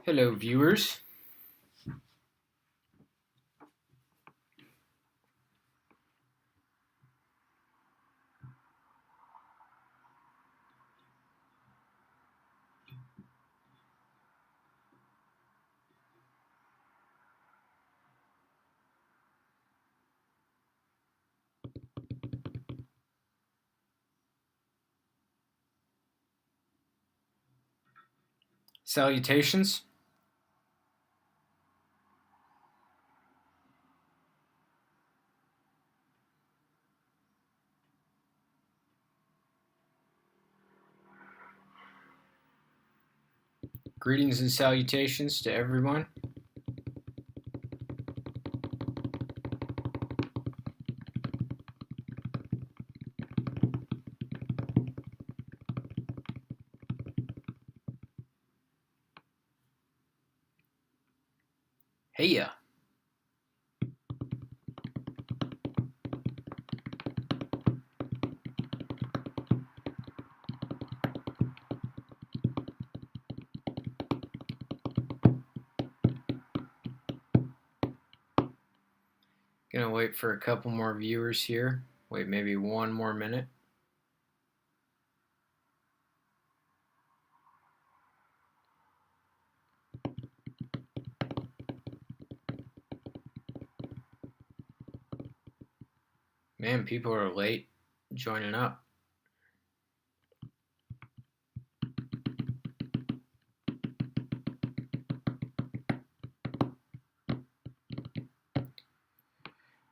Hello, viewers. Salutations. Greetings and salutations to everyone. Heya. Gonna wait for a couple more viewers here. Wait maybe one more minute. Man, people are late joining up.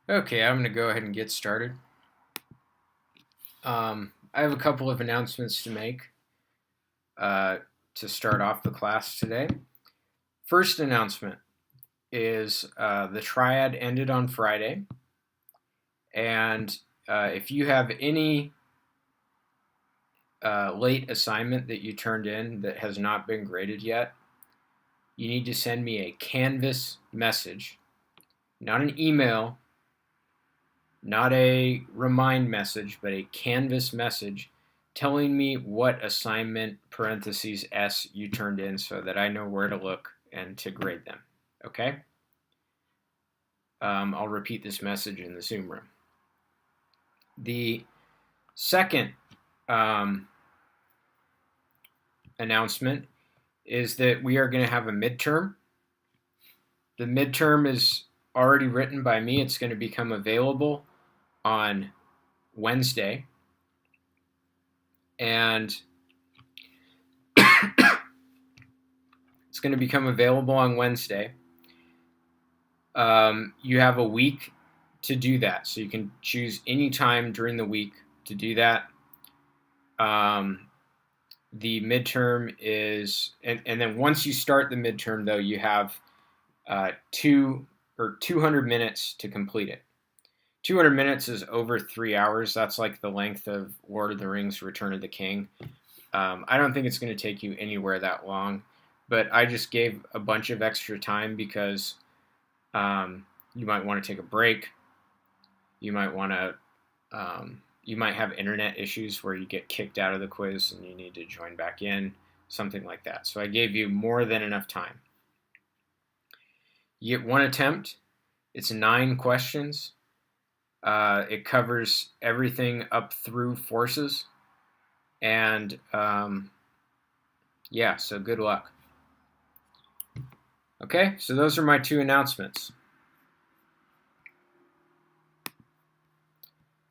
Okay, I'm gonna go ahead and get started. I have a couple of announcements to make to start off the class today. First announcement is the triad ended on Friday, and if you have any late assignment that you turned in that has not been graded yet, you need to send me a Canvas message, not an email, not a remind message, but a Canvas message telling me what assignment parentheses S you turned in so that I know where to look and to grade them. Okay? I'll repeat this message in the Zoom room. The second announcement is that we are going to have a midterm. The midterm is already written by me. It's going to become available on Wednesday. And it's going to become available on Wednesday. You have a week to do that. So you can choose any time during the week to do that. The midterm is, and then once you start the midterm, though, you have 200 minutes to complete it. 200 minutes is over 3 hours. That's like the length of Lord of the Rings: Return of the King. I don't think it's going to take you anywhere that long, but I just gave a bunch of extra time because you might want to take a break. You might want to, you might have internet issues where you get kicked out of the quiz and you need to join back in, something like that. So I gave you more than enough time. You get one attempt. It's 9 questions. It covers everything up through forces. And yeah, so good luck. Okay, so those are my 2 announcements.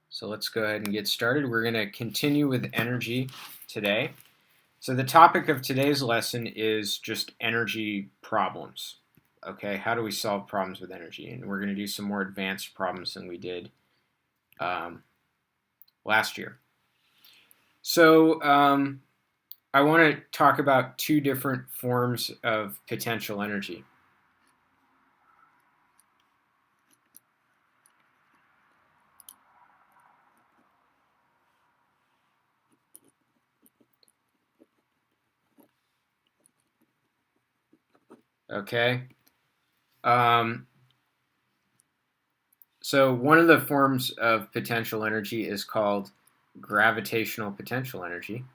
So let's go ahead and get started. We're going to continue with energy today. So the topic of today's lesson is just energy problems. Okay, how do we solve problems with energy? And we're going to do some more advanced problems than we did last year. So I want to talk about 2 different forms of potential energy. Okay. So one of the forms of potential energy is called gravitational potential energy.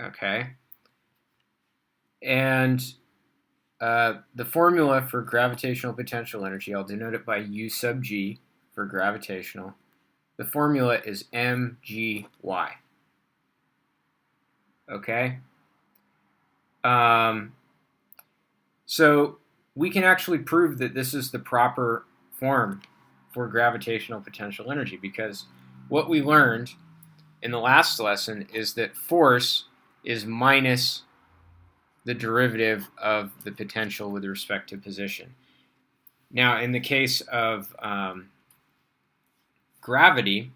Okay. And the formula for gravitational potential energy, I'll denote it by U sub G for gravitational. The formula is mgy. Okay? So we can actually prove that this is the proper form for gravitational potential energy, because what we learned in the last lesson is that force is minus the derivative of the potential with respect to position. Now, in the case of gravity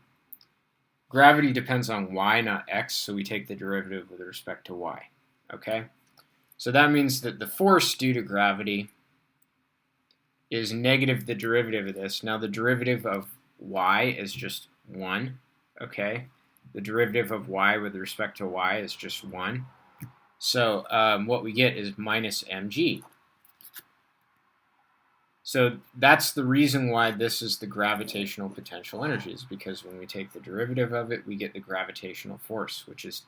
depends on y, not x, so we take the derivative with respect to y. Okay? So that means that the force due to gravity is negative the derivative of this. Now, the derivative of y is just 1. Okay? The derivative of y with respect to y is just 1. So what we get is minus mg. So that's the reason why this is the gravitational potential energy, is because when we take the derivative of it, we get the gravitational force, which is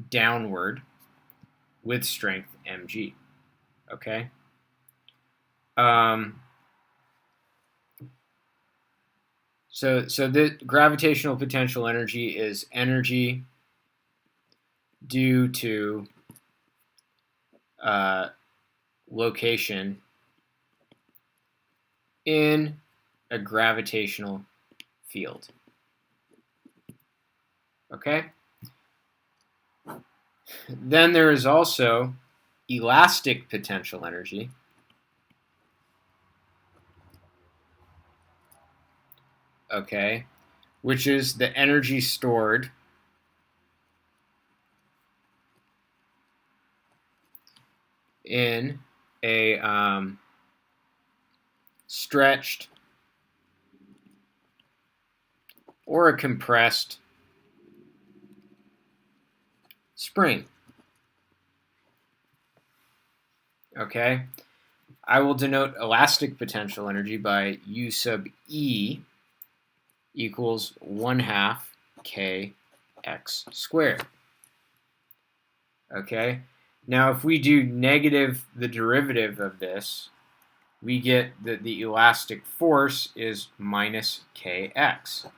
downward with strength mg. Okay? So the gravitational potential energy is energy due to location in a gravitational field. Okay? Then there is also elastic potential energy. Okay? Which is the energy stored in a stretched or a compressed spring. Okay? I will denote elastic potential energy by U sub E equals 1/2 kx squared. Okay? Now, if we do negative the derivative of this, we get that the elastic force is minus kx.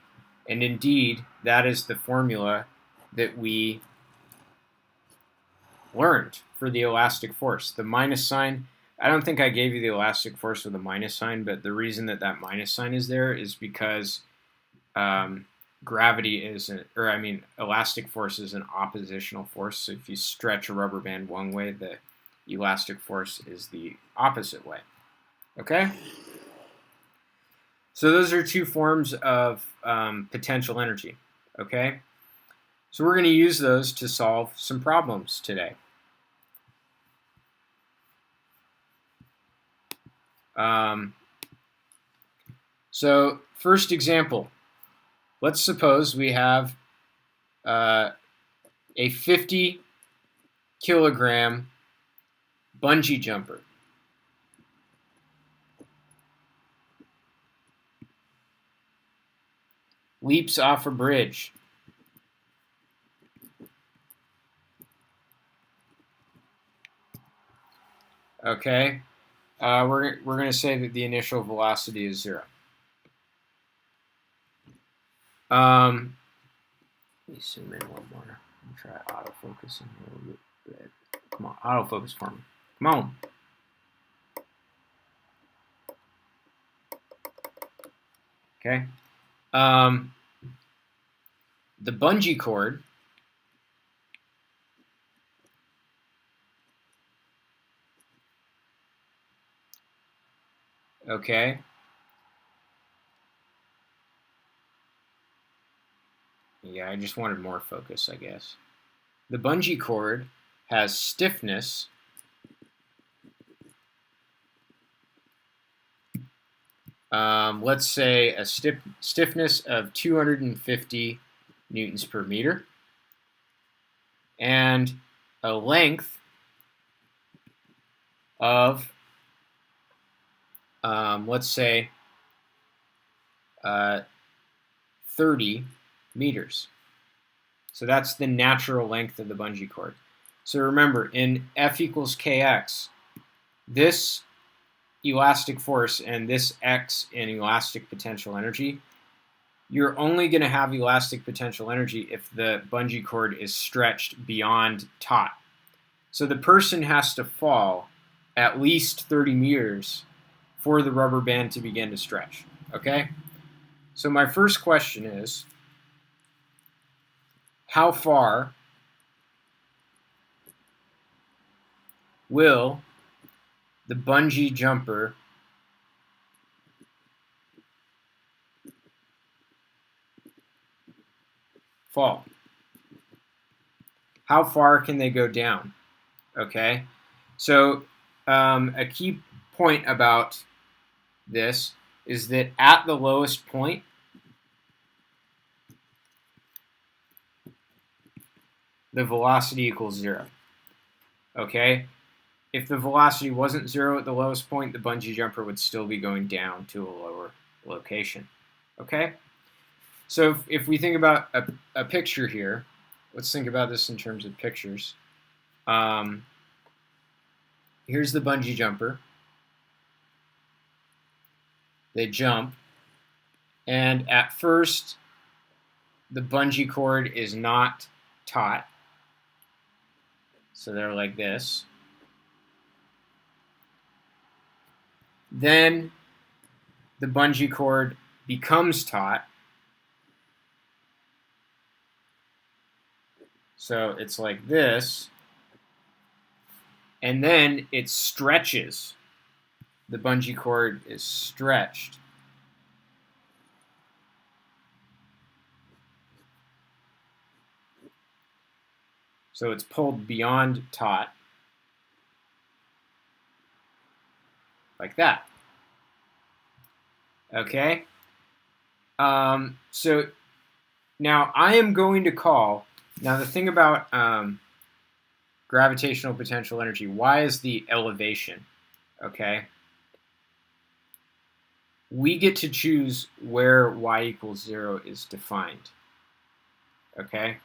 And indeed, that is the formula that we learned for the elastic force. The minus sign, I don't think I gave you the elastic force with a minus sign, but the reason that that minus sign is there is because gravity is, elastic force is an oppositional force. So if you stretch a rubber band one way, the elastic force is the opposite way. Okay? So those are two forms of potential energy. Okay? So we're going to use those to solve some problems today. So first example, let's suppose we have a 50 kilogram bungee jumper. Leaps off a bridge. Okay, we're going to say that the initial velocity is 0. Let me zoom in one more. I'll try autofocusing a little bit. Come on, autofocus for me. Come on. Okay. The bungee cord okay. Yeah, I just wanted more focus, I guess. The bungee cord has stiffness let's say a stiffness of 250 newtons per meter and a length of let's say 30 meters. So that's the natural length of the bungee cord. So remember, in F equals kx, this elastic force and this x in elastic potential energy, you're only going to have elastic potential energy if the bungee cord is stretched beyond taut. So the person has to fall at least 30 meters for the rubber band to begin to stretch. Okay? So my first question is, how far will the bungee jumper fall? How far can they go down? Okay? So a key point about this is that at the lowest point, the velocity equals 0. Okay? If the velocity wasn't 0 at the lowest point, the bungee jumper would still be going down to a lower location. Okay? So if we think about a picture here, let's think about this in terms of pictures. Here's the bungee jumper. They jump, and at first, the bungee cord is not taut. So they're like this. Then the bungee cord becomes taut. So it's like this. And then it stretches. The bungee cord is stretched. So it's pulled beyond taut. Like that. Okay? So now I am going to call, now the thing about gravitational potential energy, y is the elevation, okay? We get to choose where y equals 0 is defined, okay?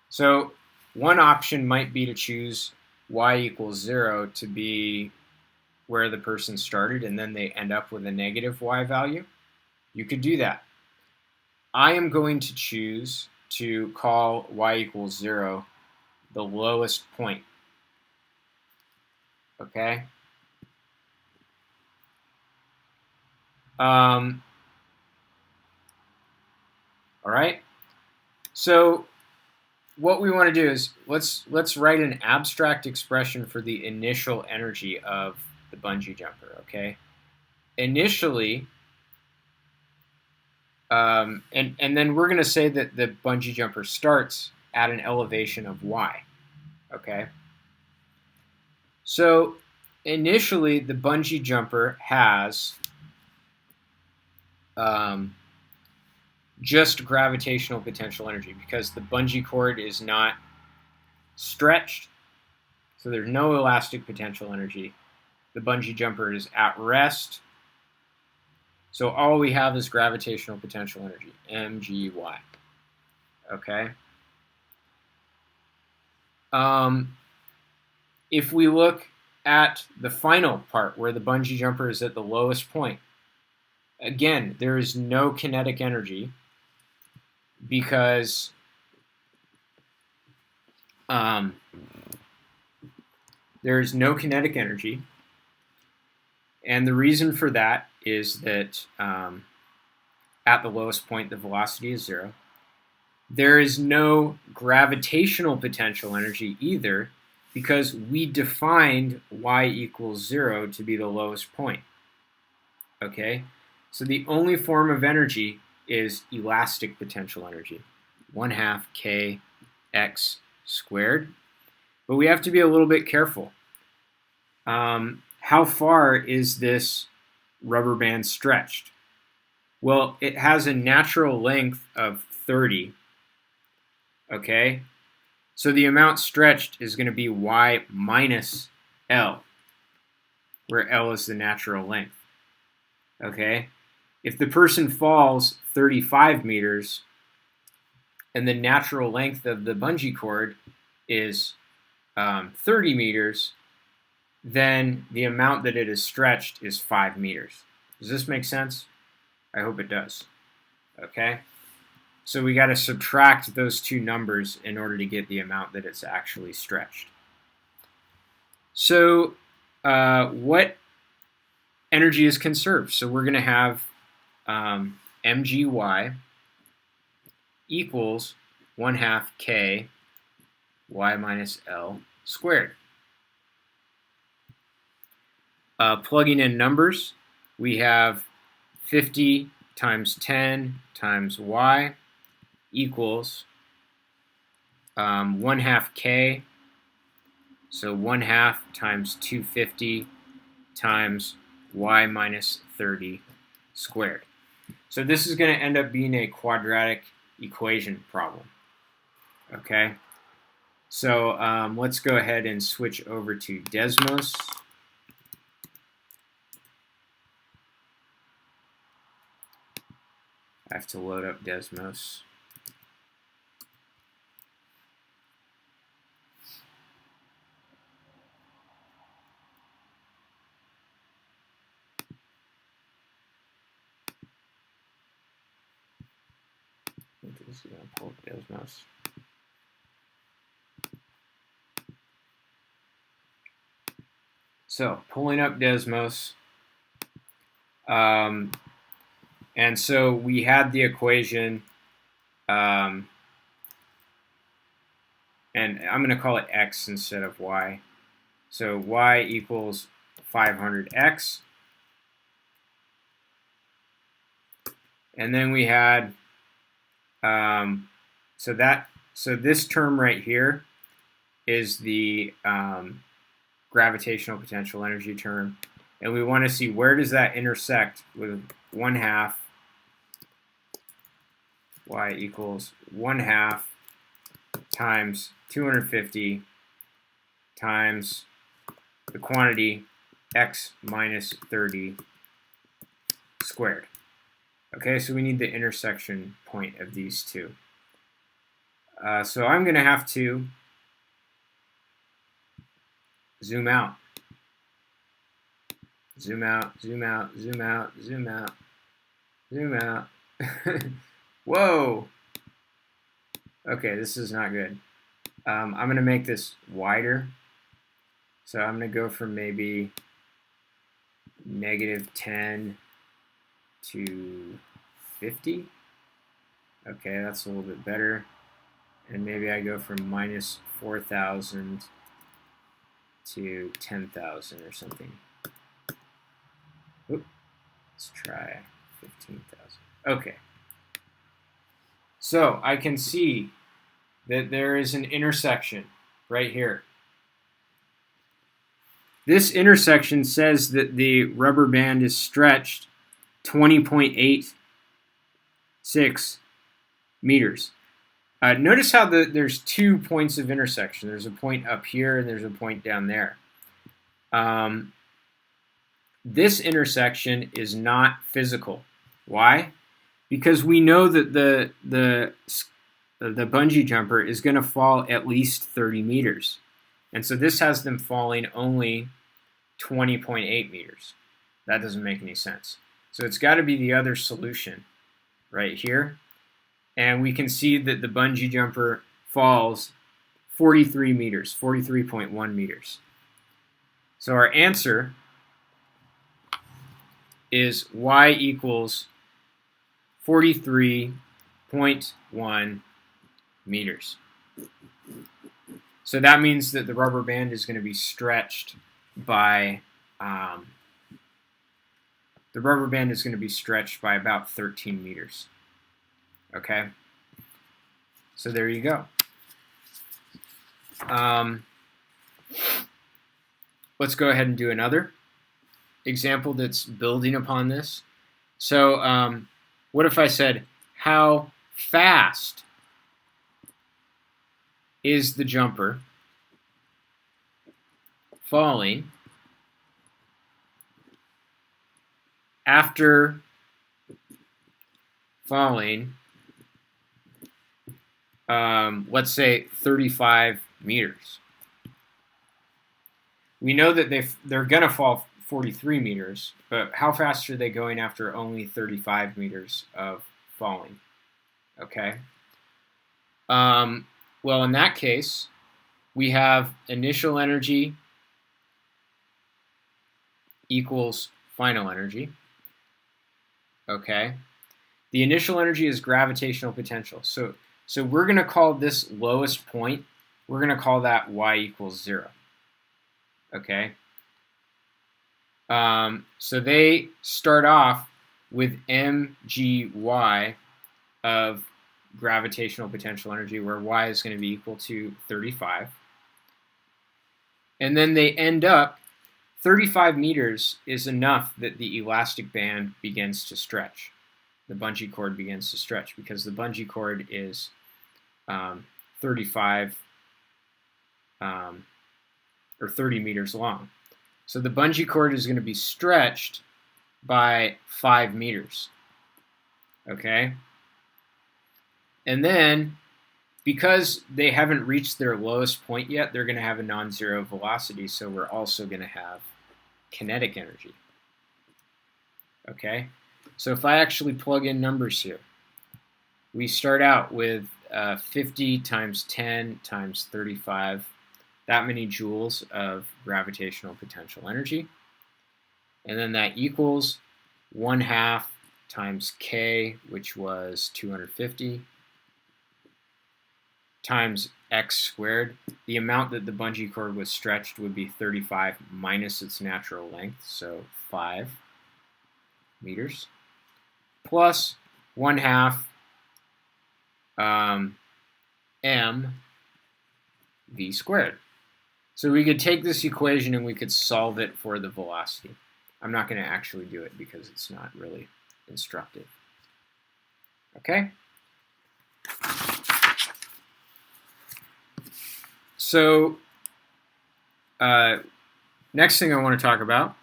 So one option might be to choose y equals 0 to be where the person started and then they end up with a negative y value. You could do that. I am going to choose to call y equals 0 the lowest point. Okay? All right? So what we want to do is let's write an abstract expression for the initial energy of the bungee jumper, okay? Initially, and then we're going to say that the bungee jumper starts at an elevation of y, okay? So initially, the bungee jumper has just gravitational potential energy because the bungee cord is not stretched, so there's no elastic potential energy. The bungee jumper is at rest, so all we have is gravitational potential energy, mgy. Okay? If we look at the final part where the bungee jumper is at the lowest point, again, there is no kinetic energy because there is no kinetic energy, and the reason for that is that at the lowest point the velocity is 0. There is no gravitational potential energy either because we defined y equals 0 to be the lowest point. Okay? So the only form of energy is elastic potential energy, 1/2 kx squared. But we have to be a little bit careful. How far is this rubber band stretched? Well, it has a natural length of 30. Okay? So the amount stretched is going to be y minus L, where L is the natural length. Okay? If the person falls 35 meters and the natural length of the bungee cord is 30 meters, then the amount that it is stretched is 5 meters. Does this make sense? I hope it does. Okay? So we got to subtract those two numbers in order to get the amount that it's actually stretched. So what energy is conserved? So we're going to have mgy equals 1/2 k y minus L squared. Plugging in numbers, we have 50 times 10 times y equals 1/2 k, so 1/2 times 250 times y minus 30 squared. So this is going to end up being a quadratic equation problem. Okay, so let's go ahead and switch over to Desmos. I have to load up Desmos. This is going to pull up Desmos. So pulling up Desmos. And so we had the equation, and I'm going to call it x instead of y. So y equals 500x. And then we had, so this term right here is the gravitational potential energy term. And we want to see where does that intersect with 1/2 y equals 1/2 times 250 times the quantity x minus 30 squared. Okay, so we need the intersection point of these two. So I'm going to have to zoom out. Zoom out, zoom out, zoom out, zoom out, zoom out. Whoa! Okay, this is not good. I'm going to make this wider. So I'm going to go from maybe -10 to 50. Okay, that's a little bit better. And maybe I go from -4,000 to 10,000 or something. Oop. Let's try 15,000. Okay. So I can see that there is an intersection right here. This intersection says that the rubber band is stretched 20.86 meters. Notice how there's 2 points of intersection. There's a point up here and there's a point down there. This intersection is not physical. Why? Because we know that the bungee jumper is going to fall at least 30 meters. And so this has them falling only 20.8 meters. That doesn't make any sense. So it's got to be the other solution right here. And we can see that the bungee jumper falls 43 meters, 43.1 meters. So our answer is y equals 43.1 meters. So that means that the rubber band is going to be stretched by about 13 meters. Okay, so there you go. Let's go ahead and do another example that's building upon this. So what if I said, how fast is the jumper falling after falling, let's say 35 meters? we know that they're going to fall 43 meters, but how fast are they going after only 35 meters of falling? Okay. Well, in that case, we have initial energy equals final energy. Okay. The initial energy is gravitational potential. So we're going to call this lowest point, we're going to call that y equals 0. Okay. So they start off with mgy of gravitational potential energy, where y is going to be equal to 35. And then they end up, 35 meters is enough that the elastic band begins to stretch. The bungee cord begins to stretch because the bungee cord is 35 or 30 meters long. So the bungee cord is going to be stretched by 5 meters. Okay? And then, because they haven't reached their lowest point yet, they're going to have a non-zero velocity, so we're also going to have kinetic energy. Okay? So if I actually plug in numbers here, we start out with 50 times 10 times 35, that many joules of gravitational potential energy. And then that equals 1/2 times k, which was 250, times x squared. The amount that the bungee cord was stretched would be 35 minus its natural length, so 5 meters, plus 1/2 m v squared. So we could take this equation and we could solve it for the velocity. I'm not going to actually do it because it's not really instructive. Okay? So next thing I want to talk about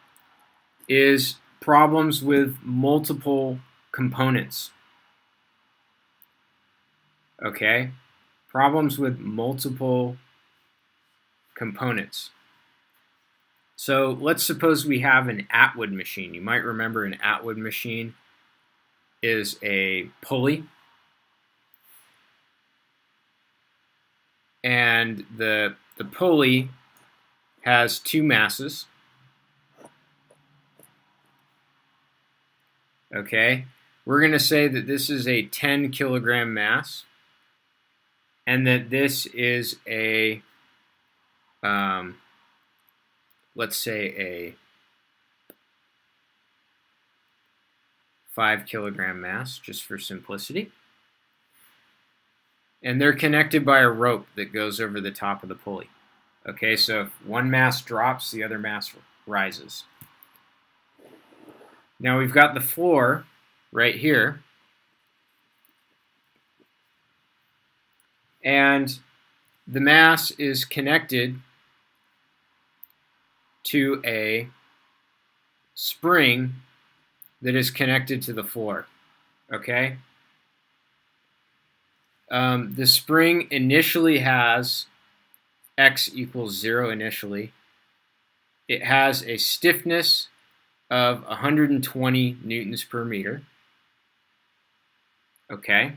is problems with multiple components. Okay? Problems with multiple components. So let's suppose we have an Atwood machine. You might remember an Atwood machine is a pulley. And the pulley has 2 masses. Okay? We're going to say that this is a 10 kilogram mass, and that this is a let's say a 5 kilogram mass, just for simplicity. And they're connected by a rope that goes over the top of the pulley. Okay, so if one mass drops, the other mass rises. Now we've got the floor right here. And the mass is connected to a spring that is connected to the floor. Okay? The spring initially has x equals 0 initially. It has a stiffness of 120 newtons per meter. Okay?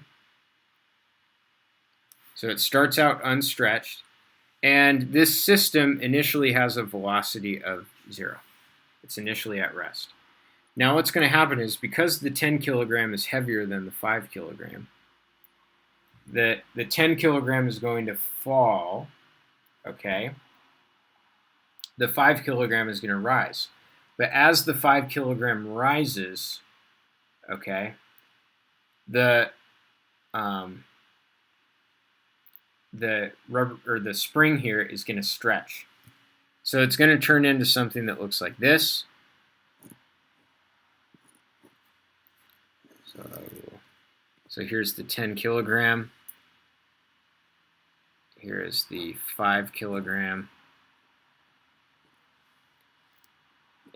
So it starts out unstretched. And this system initially has a velocity of 0. It's initially at rest. Now what's going to happen is, because the 10 kilogram is heavier than the 5 kilogram, the 10 kilogram is going to fall, okay? The 5 kilogram is going to rise. But as the 5 kilogram rises, okay, the rubber, or the spring here, is going to stretch. So it's going to turn into something that looks like this. So here's the 10 kilogram. Here is the 5 kilogram.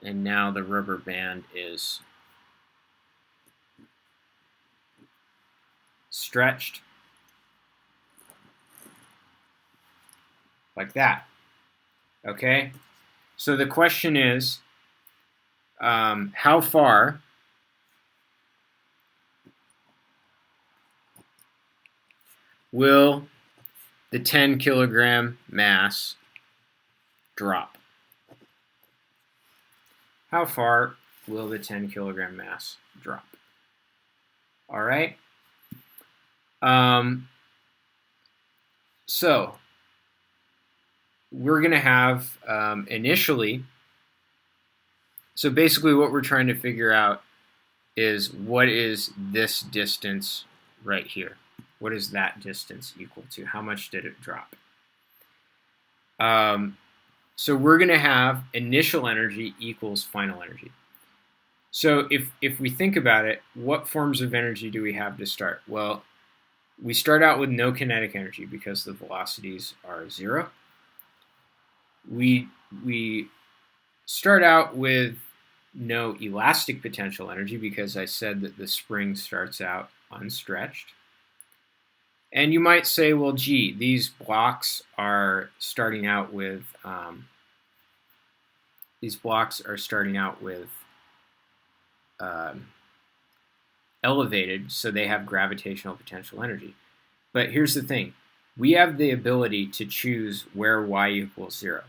And now the rubber band is stretched like that. Okay? So the question is, how far will the 10 kilogram mass drop? How far will the 10 kilogram mass drop? All right. So we're going to have initially, so basically what we're trying to figure out is what is this distance right here? What is that distance equal to? How much did it drop? So we're going to have initial energy equals final energy. So if we think about it, what forms of energy do we have to start? Well, we start out with no kinetic energy because the velocities are 0. We start out with no elastic potential energy because I said that the spring starts out unstretched. And you might say, well, gee, these blocks are starting out with elevated, so they have gravitational potential energy. But here's the thing. We have the ability to choose where y equals 0.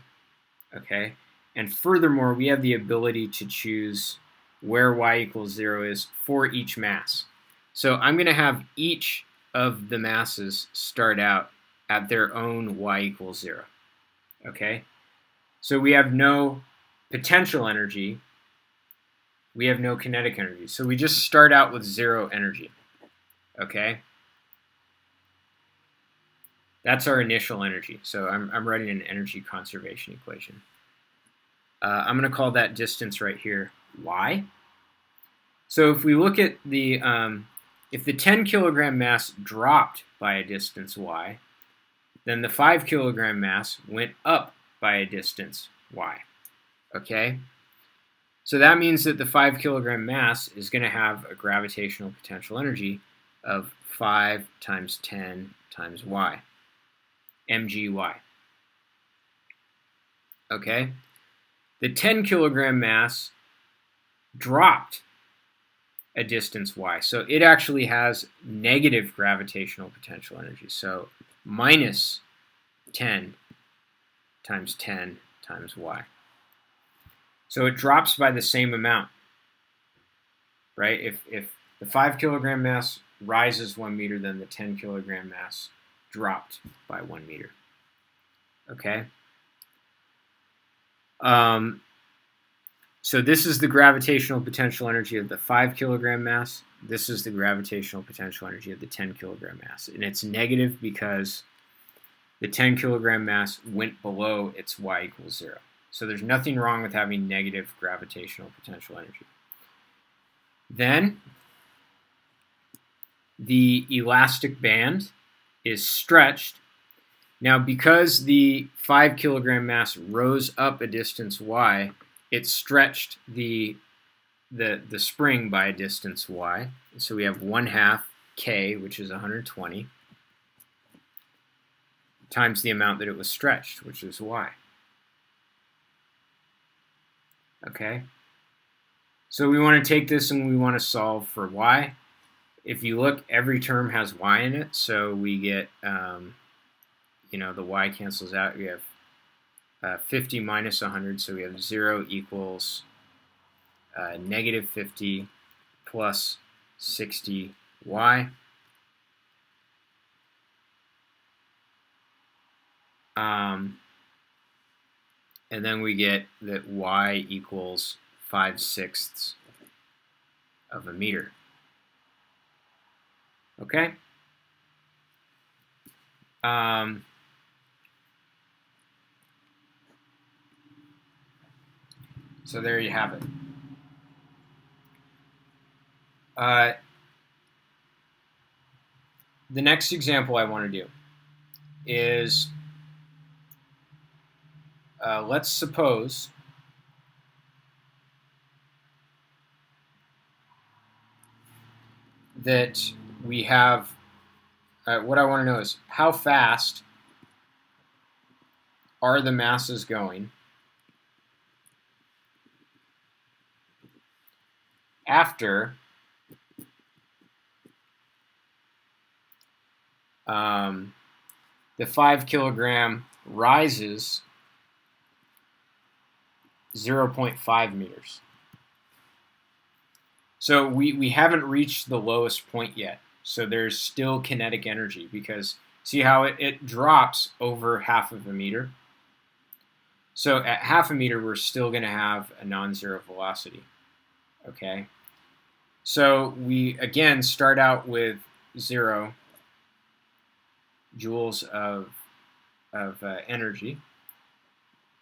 Okay? And furthermore, we have the ability to choose where y equals 0 is for each mass. So I'm going to have each of the masses start out at their own y equals 0. Okay? So we have no potential energy. We have no kinetic energy. So we just start out with 0 energy. Okay? That's our initial energy. So I'm writing an energy conservation equation. I'm going to call that distance right here y. So if we look at the, if the 10 kilogram mass dropped by a distance y, then the 5 kilogram mass went up by a distance y. Okay? So that means that the 5 kilogram mass is going to have a gravitational potential energy of 5 times 10 times y, mgy. Okay? The 10 kilogram mass dropped a distance y. So it actually has negative gravitational potential energy. So minus 10 times 10 times y. So it drops by the same amount, right? If the 5 kilogram mass rises 1 meter, then the 10 kilogram mass dropped by 1 meter. Okay? So this is the gravitational potential energy of the 5 kilogram mass. This is the gravitational potential energy of the 10 kilogram mass. And it's negative because the 10 kilogram mass went below its y equals 0. So there's nothing wrong with having negative gravitational potential energy. Then the elastic band is stretched. Now, because the 5 kilogram mass rose up a distance y, it stretched the spring by a distance y. So we have 1/2 k, which is 120, times the amount that it was stretched, which is y. Okay? So we want to take this and we want to solve for y. If you look, every term has y in it, so we get, the y cancels out. We have 50 minus 100, so we have 0 equals negative 50 plus 60y. And then we get that y equals 5/6 of a meter. Okay? So there you have it. The next example I want to do is, let's suppose that we have, what I want to know is how fast are the masses going after the 5 kilogram rises 0.5 meters. So we haven't reached the lowest point yet. So there's still kinetic energy because see how it drops over half of a meter? So at half a meter, we're still going to have a non-zero velocity. Okay? So we, again, start out with 0 joules of energy.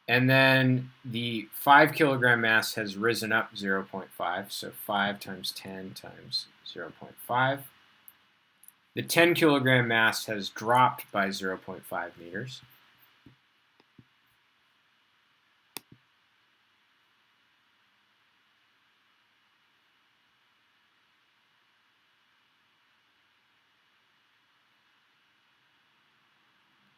And then the 5 kilogram mass has risen up 0.5, so 5 times 10 times 0.5. The 10 kilogram mass has dropped by 0.5 meters.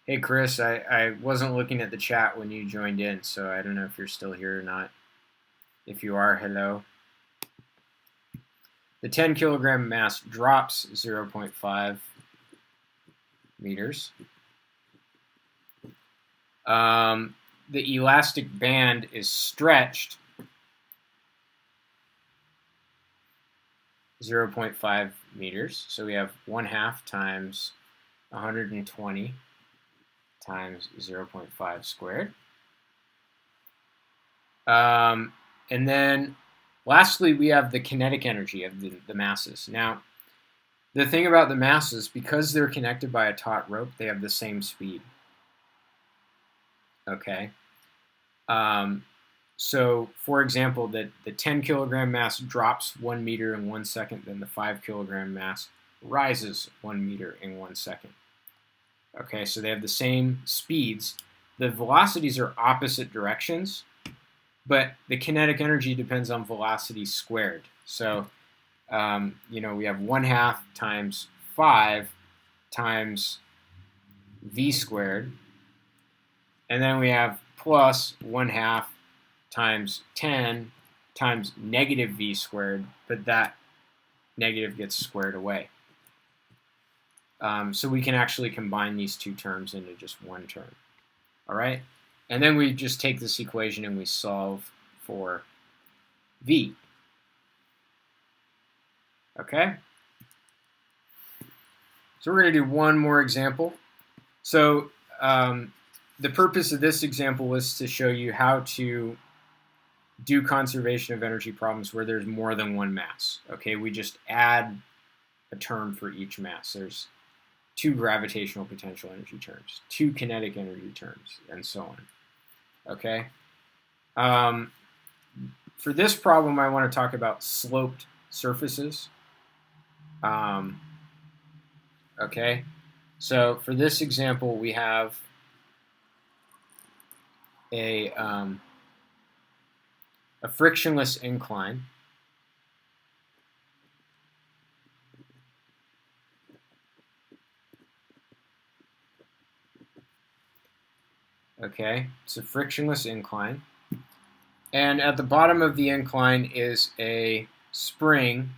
Hey Chris, I wasn't looking at the chat when you joined in, so I don't know if you're still here or not. If you are, hello. The 10 kilogram mass drops 0.5 meters. The elastic band is stretched 0.5 meters. So we have 1/2 times 120 times 0.5 squared. And then lastly, we have the kinetic energy of the masses. Now, the thing about the masses, because they're connected by a taut rope, they have the same speed. Okay. So, for example, the 10 kilogram mass drops 1 meter in 1 second, then the 5 kilogram mass rises 1 meter in 1 second. Okay, so they have the same speeds. The velocities are opposite directions, but the kinetic energy depends on velocity squared. So, we have 1/2 times 5 times v squared, and then we have plus 1/2 times 10 times negative v squared, but that negative gets squared away. So we can actually combine these two terms into just one term. All right? And then we just take this equation and we solve for v. Okay? So we're going to do one more example. So the purpose of this example was to show you how to do conservation of energy problems where there's more than one mass. Okay, we just add a term for each mass. There's 2 gravitational potential energy terms, 2 kinetic energy terms, and so on. Okay. For this problem, I want to talk about sloped surfaces. Okay. So for this example, we have a frictionless incline. Okay, it's a frictionless incline. And at the bottom of the incline is a spring.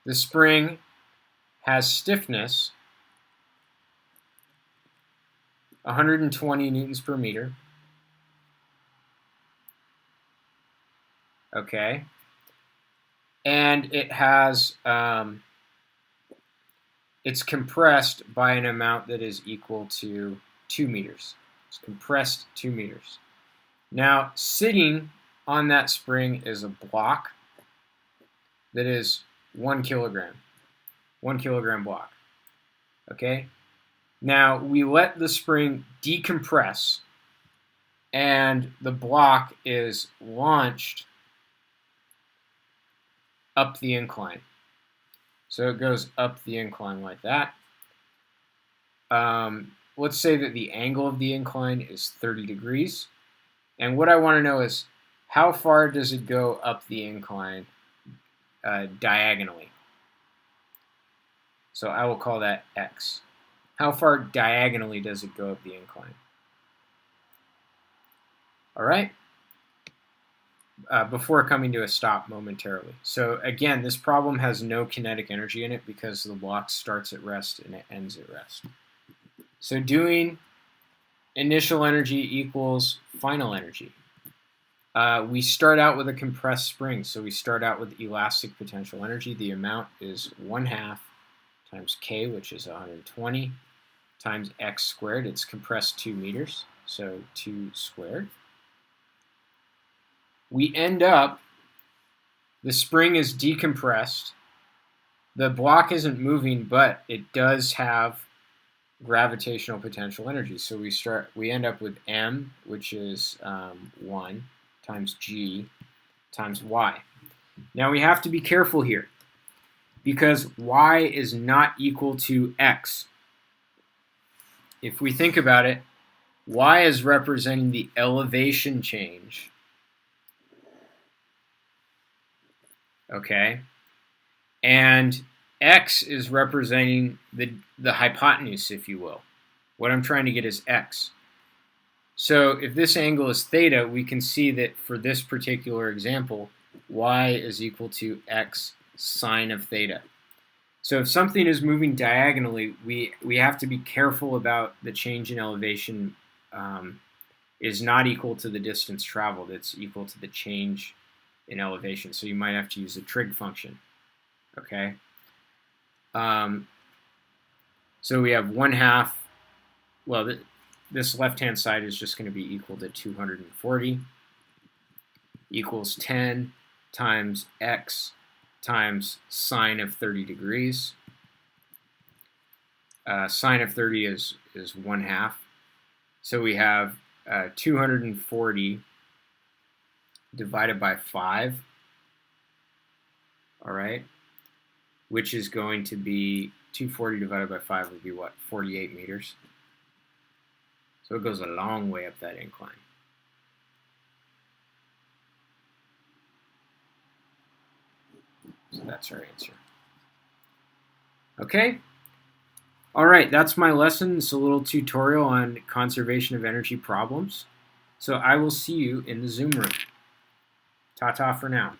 The spring has stiffness 120 newtons per meter. Okay. And it has, it's compressed by an amount that is equal to 2 meters. It's compressed 2 meters. Now, sitting on that spring is a block that is 1 kilogram. 1 kilogram block. Okay? Now, we let the spring decompress, and the block is launched up the incline. So it goes up the incline like that. Let's say that the angle of the incline is 30 degrees. And what I want to know is, how far does it go up the incline diagonally? So I will call that x. How far diagonally does it go up the incline? All right? before coming to a stop momentarily. So again, this problem has no kinetic energy in it because the block starts at rest and it ends at rest. So doing initial energy equals final energy. We start out with a compressed spring, so we start out with elastic potential energy. The amount is 1/2 times k, which is 120, times x squared. It's compressed 2 meters, so 2 squared. We end up, the spring is decompressed. The block isn't moving, but it does have gravitational potential energy. So we end up with m, which is 1 times g times y. Now we have to be careful here because y is not equal to x. If we think about it, y is representing the elevation change. Okay? And x is representing the hypotenuse, if you will. What I'm trying to get is x. So if this angle is theta, we can see that for this particular example, y is equal to x sine of theta. So if something is moving diagonally, we have to be careful about the change in elevation is not equal to the distance traveled. It's equal to the change in elevation. So you might have to use a trig function. Okay? So we have 1/2, well, this left-hand side is just going to be equal to 240 equals 10 times x times sine of 30 degrees. Sine of 30 is 1/2. So we have 240 divided by 5, all right, which is going to be 240 divided by 5 would be what, 48 meters. So it goes a long way up that incline. So that's our answer. Okay. All right, that's my lesson. It's a little tutorial on conservation of energy problems. So I will see you in the Zoom room. Ta-ta for now.